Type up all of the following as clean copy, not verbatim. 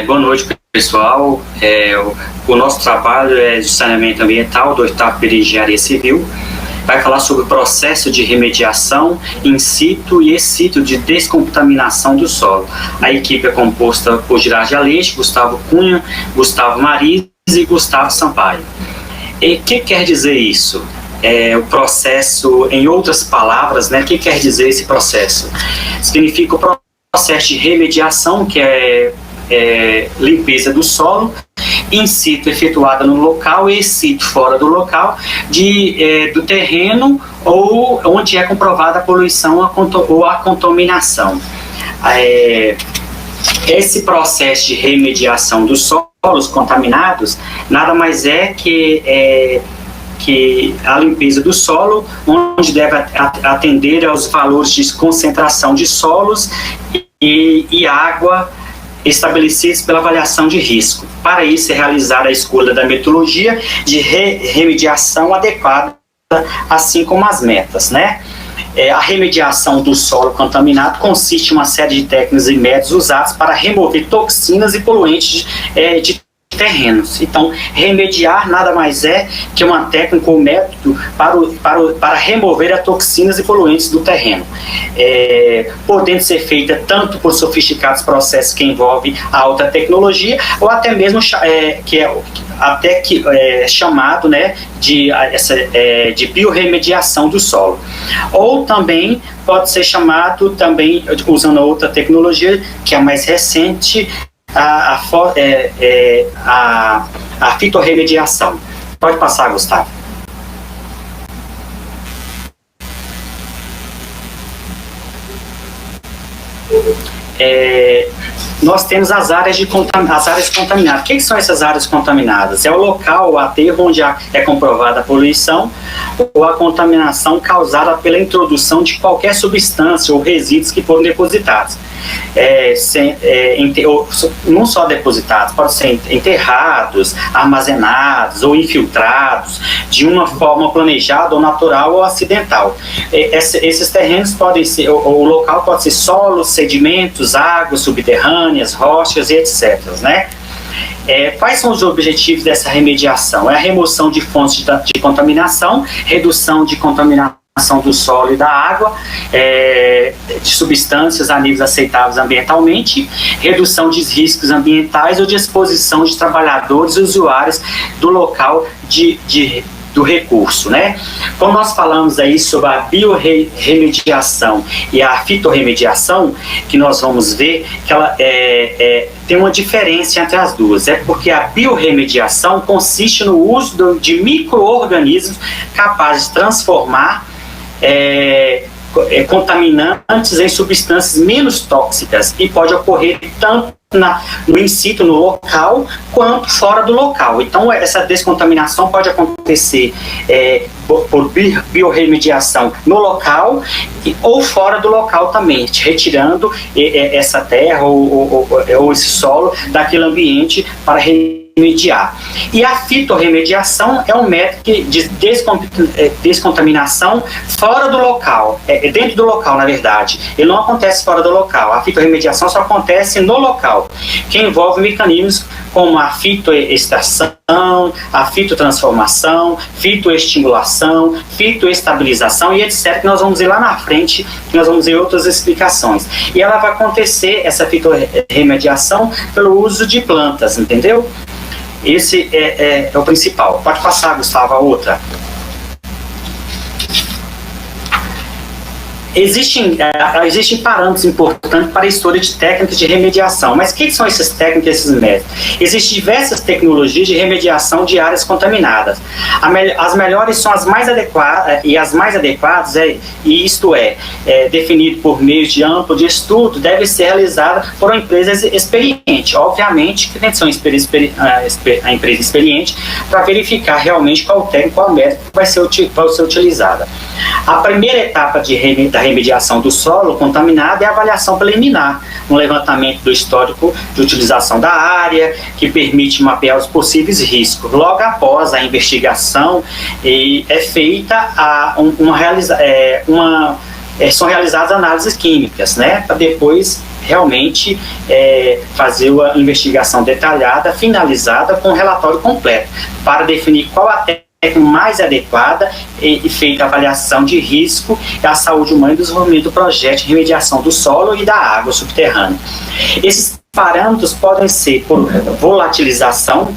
Boa noite, pessoal. O nosso trabalho é de saneamento ambiental do 8º período de Engenharia Civil. Vai falar sobre o processo de remediação in situ e ex situ de descontaminação do solo. A equipe é composta por Girardi Aleixo, Gustavo Cunha, Gustavo Mariz e Gustavo Sampaio. E o que quer dizer isso? O processo, em outras palavras, né? O que quer dizer esse processo? Significa o processo de remediação, que é limpeza do solo, in situ efetuada no local e ex situ fora do local, do terreno ou onde é comprovada a poluição ou a contaminação. Esse processo de remediação dos solos contaminados nada mais é que a limpeza do solo, onde deve atender aos valores de concentração de solos e água estabelecidos pela avaliação de risco. Para isso é realizada a escolha da metodologia de remediação adequada, assim como as metas, né? A remediação do solo contaminado consiste em uma série de técnicas e métodos usados para remover toxinas e poluentes de terrenos. Então, remediar nada mais é que uma técnica ou método para remover as toxinas e poluentes do terreno, podendo ser feita tanto por sofisticados processos que envolvem alta tecnologia ou até mesmo chamado, né, de biorremediação do solo, ou também pode ser chamado também, usando outra tecnologia que é mais recente, a fitorremediação. Pode passar, Gustavo. Nós temos as áreas contaminadas. O que são essas áreas contaminadas? É o local, o aterro onde é comprovada a poluição ou a contaminação causada pela introdução de qualquer substância ou resíduos que foram depositados. Não só depositados, podem ser enterrados, armazenados ou infiltrados de uma forma planejada ou natural ou acidental. Esses terrenos podem ser, o local pode ser solos, sedimentos, águas subterrâneas, rochas e etc., né? Quais são os objetivos dessa remediação? É a remoção de fontes de contaminação, redução de contaminação do solo e da água, de substâncias a níveis aceitáveis ambientalmente, redução de riscos ambientais ou de exposição de trabalhadores e usuários do local do recurso, né? Quando nós falamos aí sobre a biorremediação e a fitorremediação, que nós vamos ver que ela tem uma diferença entre as duas. É porque a biorremediação consiste no uso de micro-organismos capazes de transformar contaminantes em substâncias menos tóxicas e pode ocorrer tanto no in situ, no local, quanto fora do local. Então, essa descontaminação pode acontecer por biorremediação no local ou fora do local também, retirando essa terra ou esse solo daquele ambiente para remediar. E a fitorremediação é um método de descontaminação fora do local, dentro do local, na verdade. Ele não acontece fora do local. A fitorremediação só acontece no local, que envolve mecanismos como a fitoextração, a fitotransformação, fitoestimulação, fitoestabilização e etc., que nós vamos ver lá na frente, que nós vamos ver outras explicações. E ela vai acontecer, essa fitorremediação, pelo uso de plantas, entendeu? Esse é o principal. Pode passar, Gustavo, a outra. Existem parâmetros importantes para a história de técnicas de remediação. Mas o que são essas técnicas e esses métodos? Existem diversas tecnologias de remediação de áreas contaminadas. As melhores são as mais adequadas, e as mais adequadas, definido por meio de amplo de estudo, deve ser realizada por uma empresa experiente. Obviamente que tem que ser a empresa experiente para verificar realmente qual técnica, qual método vai ser utilizada. A primeira etapa da remediação do solo contaminado é a avaliação preliminar, um levantamento do histórico de utilização da área, que permite mapear os possíveis riscos. Logo após a investigação, são realizadas análises químicas, né, para depois realmente fazer uma investigação detalhada, finalizada, com um relatório completo, para definir qual a técnica mais adequada e feita a avaliação de risco da saúde humana e do desenvolvimento do projeto de remediação do solo e da água subterrânea. Esses parâmetros podem ser por volatilização,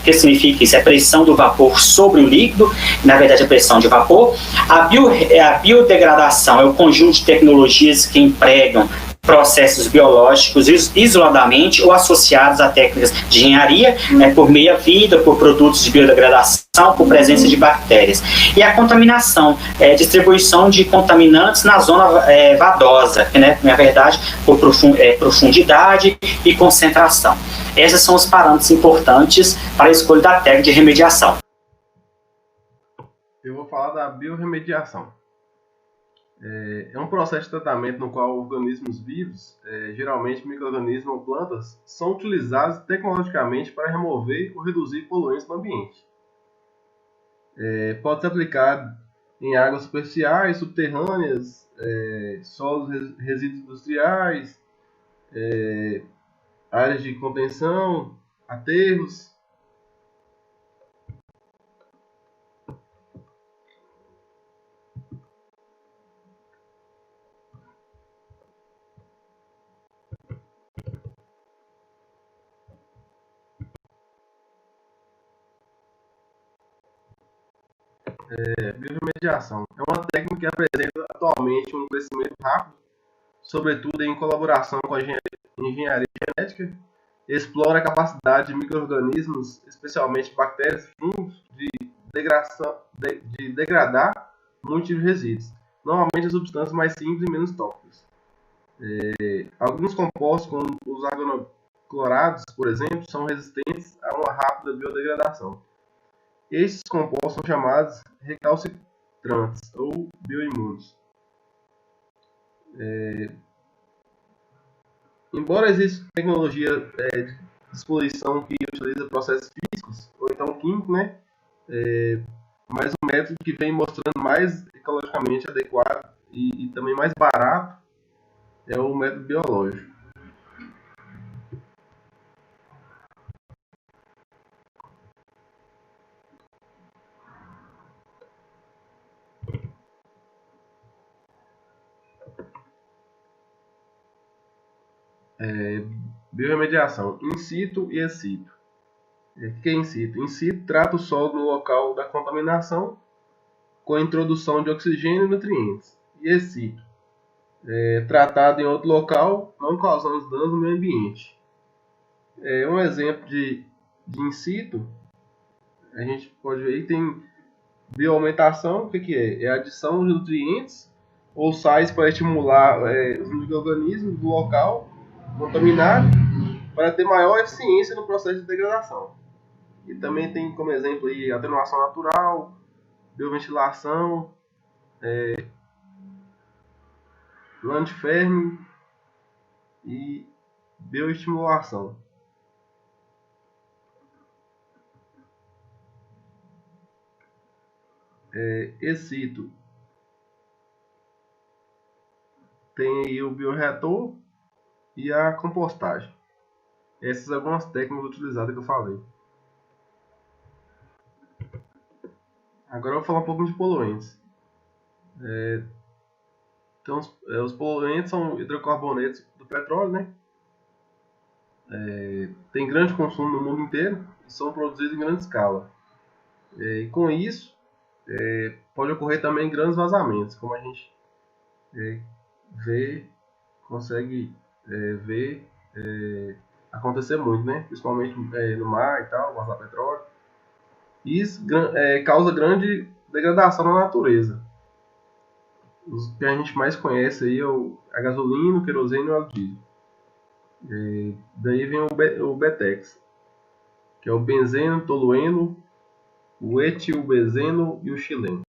que significa isso, é a pressão do vapor sobre o líquido, na verdade a pressão de vapor. A biodegradação é o conjunto de tecnologias que empregam processos biológicos isoladamente ou associados a técnicas de engenharia, por meia-vida, por produtos de biodegradação, por presença de bactérias. E a contaminação, distribuição de contaminantes na zona vadosa, né, na verdade, por profundidade e concentração. Esses são os parâmetros importantes para a escolha da técnica de remediação. Eu vou falar da biorremediação. É um processo de tratamento no qual organismos vivos, geralmente micro-organismos ou plantas, são utilizados tecnologicamente para remover ou reduzir poluentes do ambiente. Pode ser aplicado em águas superficiais, subterrâneas, solos, resíduos industriais, áreas de contenção, aterros. Biorremediação é uma técnica que apresenta atualmente um crescimento rápido, sobretudo em colaboração com a engenharia genética, explora a capacidade de micro-organismos, especialmente bactérias, fungos, de degradar muitos resíduos, normalmente as substâncias mais simples e menos tóxicas. Alguns compostos, como os organoclorados, por exemplo, são resistentes a uma rápida biodegradação. Estes compostos são chamados recalcitrantes ou bioimunes. Embora exista tecnologia de disposição que utiliza processos físicos ou então químicos, né? Mas o método que vem mostrando mais ecologicamente adequado e também mais barato é o método biológico. Biorremediação, in situ e ex situ. O que é in situ? In situ trata o solo no local da contaminação com a introdução de oxigênio e nutrientes. E ex situ, tratado em outro local, não causando danos no meio ambiente. Um exemplo de in situ, a gente pode ver aí, tem bioaumentação. O que é? É a adição de nutrientes ou sais para estimular os micro-organismos do local contaminado para ter maior eficiência no processo de degradação. E também tem como exemplo aí atenuação natural, bioventilação, Landferme e bioestimulação. Ex situ tem aí o bioreator e a compostagem. Essas são algumas técnicas utilizadas que eu falei. Agora eu vou falar um pouco de poluentes. Então, os poluentes são hidrocarbonetos do petróleo, né? Tem grande consumo no mundo inteiro e são produzidos em grande escala. E com isso, pode ocorrer também grandes vazamentos, como a gente consegue ver acontecer muito, né? Principalmente no mar e tal, vazar petróleo. Isso causa grande degradação na natureza. Os que a gente mais conhece aí é a gasolina, o querosene e o óleo diesel. Daí vem o BETEX, que é o benzeno, tolueno, o etilbenzeno e o xileno.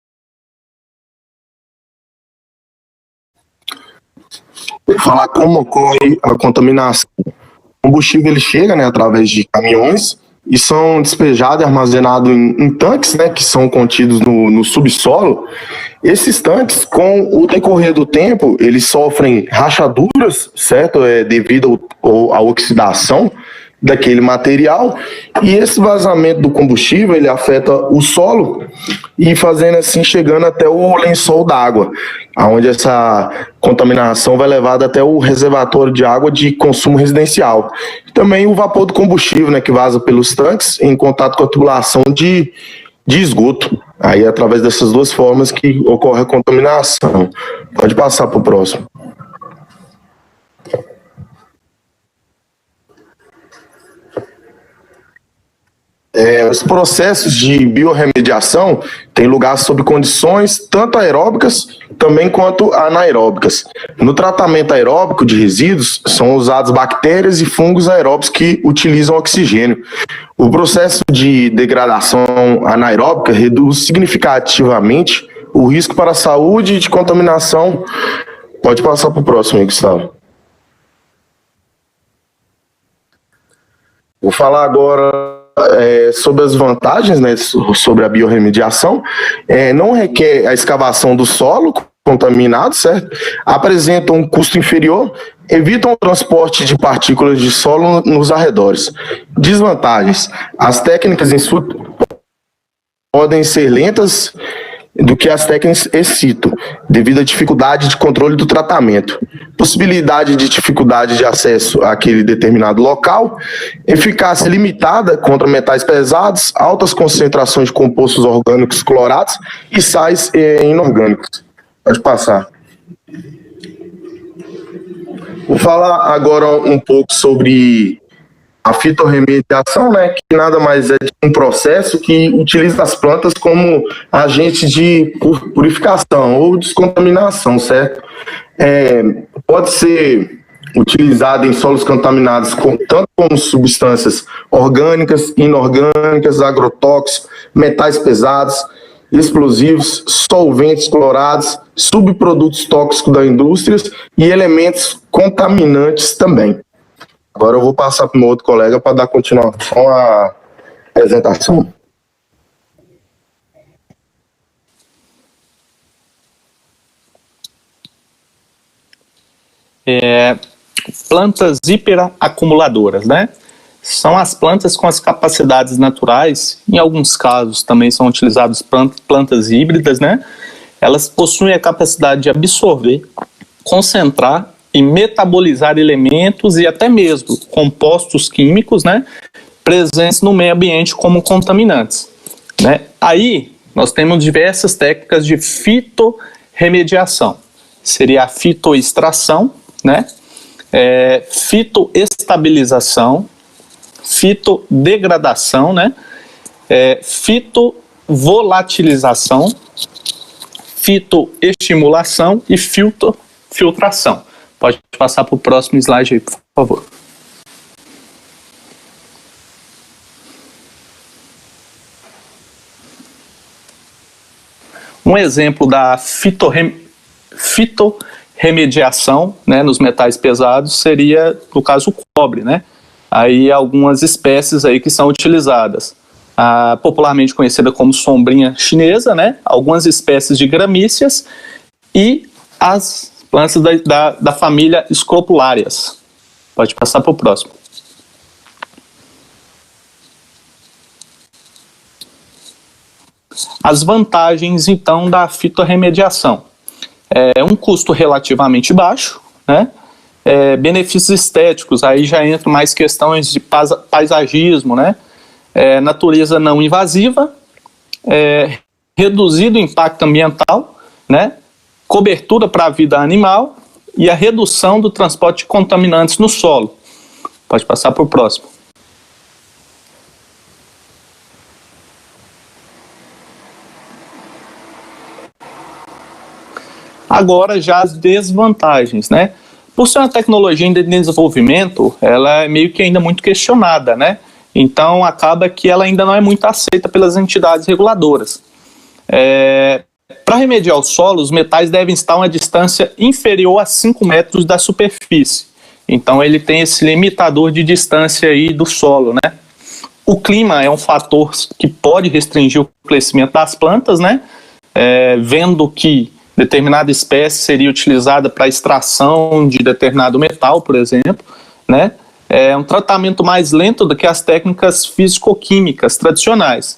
Vou falar como ocorre a contaminação. O combustível ele chega, né, através de caminhões e são despejados e armazenados em tanques, né, que são contidos no subsolo. Esses tanques, com o decorrer do tempo, eles sofrem rachaduras, certo? Devido à oxidação daquele material, e esse vazamento do combustível, ele afeta o solo e fazendo assim, chegando até o lençol d'água, onde essa contaminação vai levada até o reservatório de água de consumo residencial. Também o vapor do combustível, né, que vaza pelos tanques em contato com a tubulação de esgoto. Aí é através dessas duas formas que ocorre a contaminação. Pode passar para o próximo. Os processos de biorremediação têm lugar sob condições tanto aeróbicas também quanto anaeróbicas. No tratamento aeróbico de resíduos, são usadas bactérias e fungos aeróbicos que utilizam oxigênio. O processo de degradação anaeróbica reduz significativamente o risco para a saúde e de contaminação. Pode passar para o próximo aí, Gustavo. Vou falar agora sobre as vantagens, né, sobre a biorremediação. Não requer a escavação do solo contaminado, certo? Apresentam um custo inferior, evitam o transporte de partículas de solo nos arredores. Desvantagens: as técnicas em podem ser lentas do que as técnicas in situ, devido à dificuldade de controle do tratamento, possibilidade de dificuldade de acesso àquele determinado local, eficácia limitada contra metais pesados, altas concentrações de compostos orgânicos clorados e sais inorgânicos. Pode passar. Vou falar agora um pouco sobre a fitorremediação, né, que nada mais é de um processo que utiliza as plantas como agente de purificação ou descontaminação, certo? Pode ser utilizado em solos contaminados tanto como substâncias orgânicas, inorgânicas, agrotóxicos, metais pesados, explosivos, solventes clorados, subprodutos tóxicos da indústria e elementos contaminantes também. Agora eu vou passar para o meu outro colega para dar continuação à apresentação. Plantas hiperacumuladoras, né? São as plantas com as capacidades naturais, em alguns casos também são utilizadas plantas híbridas, né? Elas possuem a capacidade de absorver, concentrar e metabolizar elementos e até mesmo compostos químicos, né, presentes no meio ambiente como contaminantes, né? Aí nós temos diversas técnicas de fitorremediação. Seria a fitoextração, né, fitoestabilização, fitodegradação, né, fitovolatilização, fitoestimulação e filtração. Pode passar para o próximo slide aí, por favor. Um exemplo da fitorremediação, né, nos metais pesados seria, no caso, o cobre, né? Aí algumas espécies aí que são utilizadas. Popularmente conhecida como sombrinha chinesa, né? Algumas espécies de gramíceas e as plantas da família Scropulárias. Pode passar para o próximo. As vantagens, então, da fitorremediação. Um custo relativamente baixo, né? Benefícios estéticos, aí já entram mais questões de paisagismo, né? Natureza não invasiva, reduzido impacto ambiental, né? Cobertura para a vida animal e a redução do transporte de contaminantes no solo. Pode passar para o próximo. Agora já as desvantagens, né? Por ser uma tecnologia em desenvolvimento, ela é meio que ainda muito questionada, né? Então acaba que ela ainda não é muito aceita pelas entidades reguladoras. Para remediar o solo, os metais devem estar a uma distância inferior a 5 metros da superfície. Então ele tem esse limitador de distância aí do solo, né? O clima é um fator que pode restringir o crescimento das plantas, né? Vendo que determinada espécie seria utilizada para extração de determinado metal, por exemplo, né? É um tratamento mais lento do que as técnicas físico-químicas tradicionais.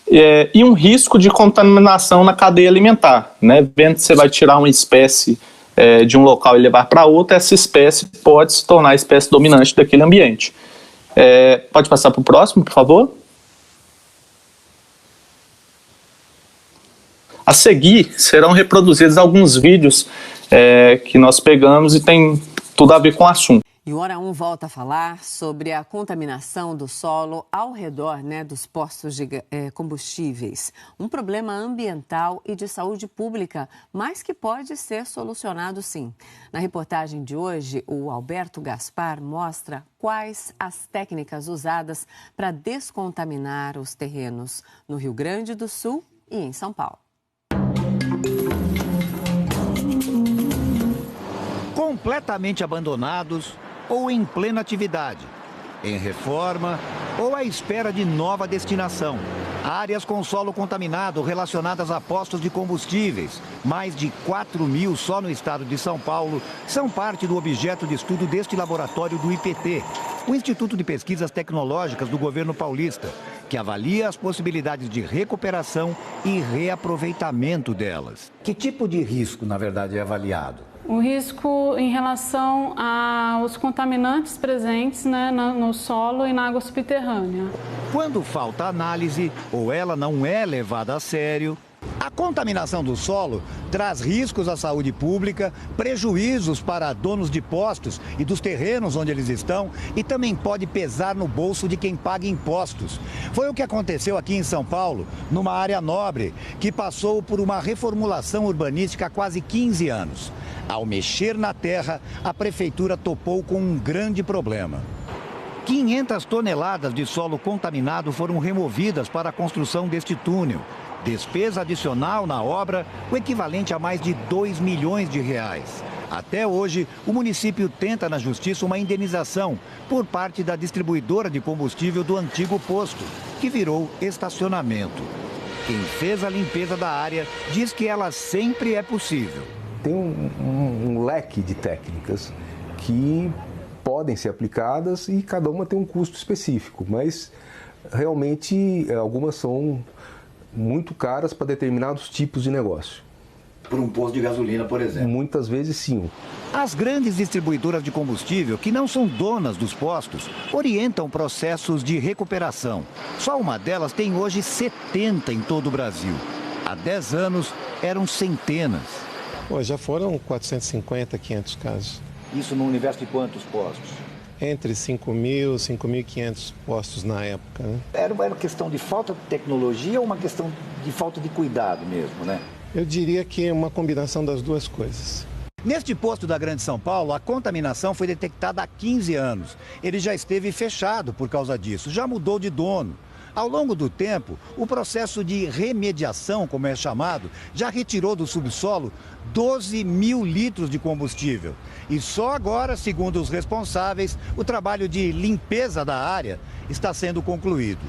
E um risco de contaminação na cadeia alimentar, né? Vendo que você vai tirar uma espécie de um local e levar para outro, essa espécie pode se tornar a espécie dominante daquele ambiente. Pode passar para o próximo, por favor? A seguir, serão reproduzidos alguns vídeos que nós pegamos e tem tudo a ver com o assunto. E o Hora 1 volta a falar sobre a contaminação do solo ao redor, né, dos postos de combustíveis. Um problema ambiental e de saúde pública, mas que pode ser solucionado sim. Na reportagem de hoje, o Alberto Gaspar mostra quais as técnicas usadas para descontaminar os terrenos no Rio Grande do Sul e em São Paulo. Completamente abandonados ou em plena atividade, em reforma ou à espera de nova destinação. Áreas com solo contaminado relacionadas a postos de combustíveis, mais de 4.000 só no estado de São Paulo, são parte do objeto de estudo deste laboratório do IPT, o Instituto de Pesquisas Tecnológicas do governo paulista, que avalia as possibilidades de recuperação e reaproveitamento delas. Que tipo de risco, na verdade, é avaliado? O risco em relação aos contaminantes presentes, né, no solo e na água subterrânea. Quando falta análise ou ela não é levada a sério, a contaminação do solo traz riscos à saúde pública, prejuízos para donos de postos e dos terrenos onde eles estão e também pode pesar no bolso de quem paga impostos. Foi o que aconteceu aqui em São Paulo, numa área nobre, que passou por uma reformulação urbanística há quase 15 anos. Ao mexer na terra, a prefeitura topou com um grande problema. 500 toneladas de solo contaminado foram removidas para a construção deste túnel. Despesa adicional na obra, o equivalente a mais de 2 milhões de reais. Até hoje, o município tenta na justiça uma indenização por parte da distribuidora de combustível do antigo posto, que virou estacionamento. Quem fez a limpeza da área diz que ela sempre é possível. Tem um leque de técnicas que podem ser aplicadas e cada uma tem um custo específico, mas realmente algumas são muito caras para determinados tipos de negócio. Por um posto de gasolina, por exemplo? Muitas vezes sim. As grandes distribuidoras de combustível, que não são donas dos postos, orientam processos de recuperação. Só uma delas tem hoje 70 em todo o Brasil. Há 10 anos eram centenas. Já foram 450, 500 casos. Isso no universo de quantos postos? Entre 5.000 e 5.500 postos na época, né? Era uma questão de falta de tecnologia ou uma questão de falta de cuidado mesmo, né? Eu diria que é uma combinação das duas coisas. Neste posto da Grande São Paulo, a contaminação foi detectada há 15 anos. Ele já esteve fechado por causa disso, já mudou de dono. Ao longo do tempo, o processo de remediação, como é chamado, já retirou do subsolo 12 mil litros de combustível. E só agora, segundo os responsáveis, o trabalho de limpeza da área está sendo concluído.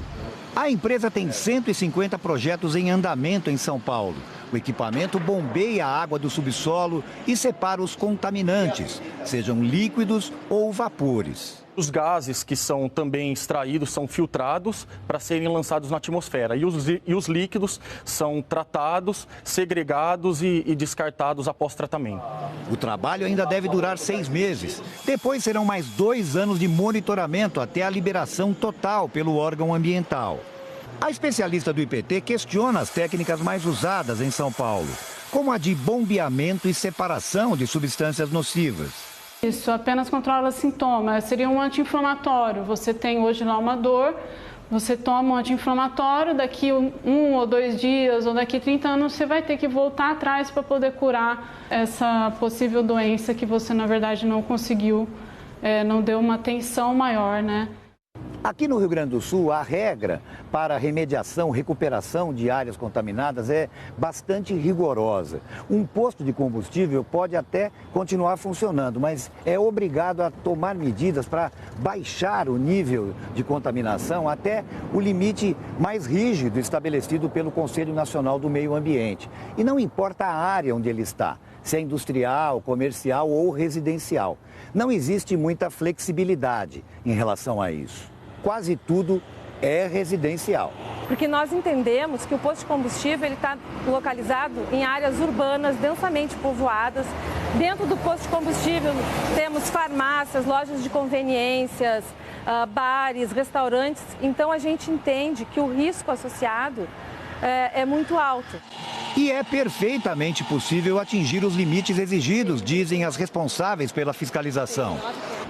A empresa tem 150 projetos em andamento em São Paulo. O equipamento bombeia a água do subsolo e separa os contaminantes, sejam líquidos ou vapores. Os gases que são também extraídos são filtrados para serem lançados na atmosfera e os líquidos são tratados, segregados e descartados após tratamento. O trabalho ainda deve durar 6 meses. Depois serão mais 2 anos de monitoramento até a liberação total pelo órgão ambiental. A especialista do IPT questiona as técnicas mais usadas em São Paulo, como a de bombeamento e separação de substâncias nocivas. Isso apenas controla sintomas, seria um anti-inflamatório. Você tem hoje lá uma dor, você toma um anti-inflamatório, daqui 1 ou 2 dias ou daqui 30 anos você vai ter que voltar atrás para poder curar essa possível doença que você na verdade não conseguiu, não deu uma atenção maior, né? Aqui no Rio Grande do Sul, a regra para remediação, recuperação de áreas contaminadas é bastante rigorosa. Um posto de combustível pode até continuar funcionando, mas é obrigado a tomar medidas para baixar o nível de contaminação até o limite mais rígido estabelecido pelo Conselho Nacional do Meio Ambiente. E não importa a área onde ele está, se é industrial, comercial ou residencial. Não existe muita flexibilidade em relação a isso. Quase tudo é residencial. Porque nós entendemos que o posto de combustível está localizado em áreas urbanas densamente povoadas. Dentro do posto de combustível temos farmácias, lojas de conveniências, bares, restaurantes. Então a gente entende que o risco associado é muito alto. E é perfeitamente possível atingir os limites exigidos, dizem as responsáveis pela fiscalização.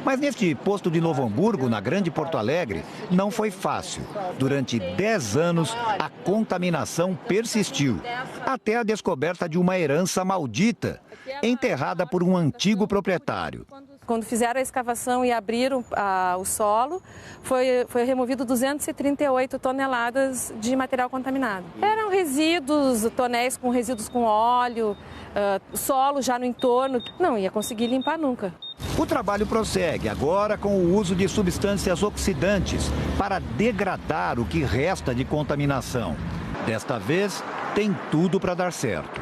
Mas neste posto de Novo Hamburgo, na Grande Porto Alegre, não foi fácil. Durante 10 anos, a contaminação persistiu, até a descoberta de uma herança maldita, enterrada por um antigo proprietário. Quando fizeram a escavação e abriram o solo, foi removido 238 toneladas de material contaminado. Eram resíduos, tonéis com resíduos com óleo, solo já no entorno. Não ia conseguir limpar nunca. O trabalho prossegue agora com o uso de substâncias oxidantes para degradar o que resta de contaminação. Desta vez, tem tudo para dar certo.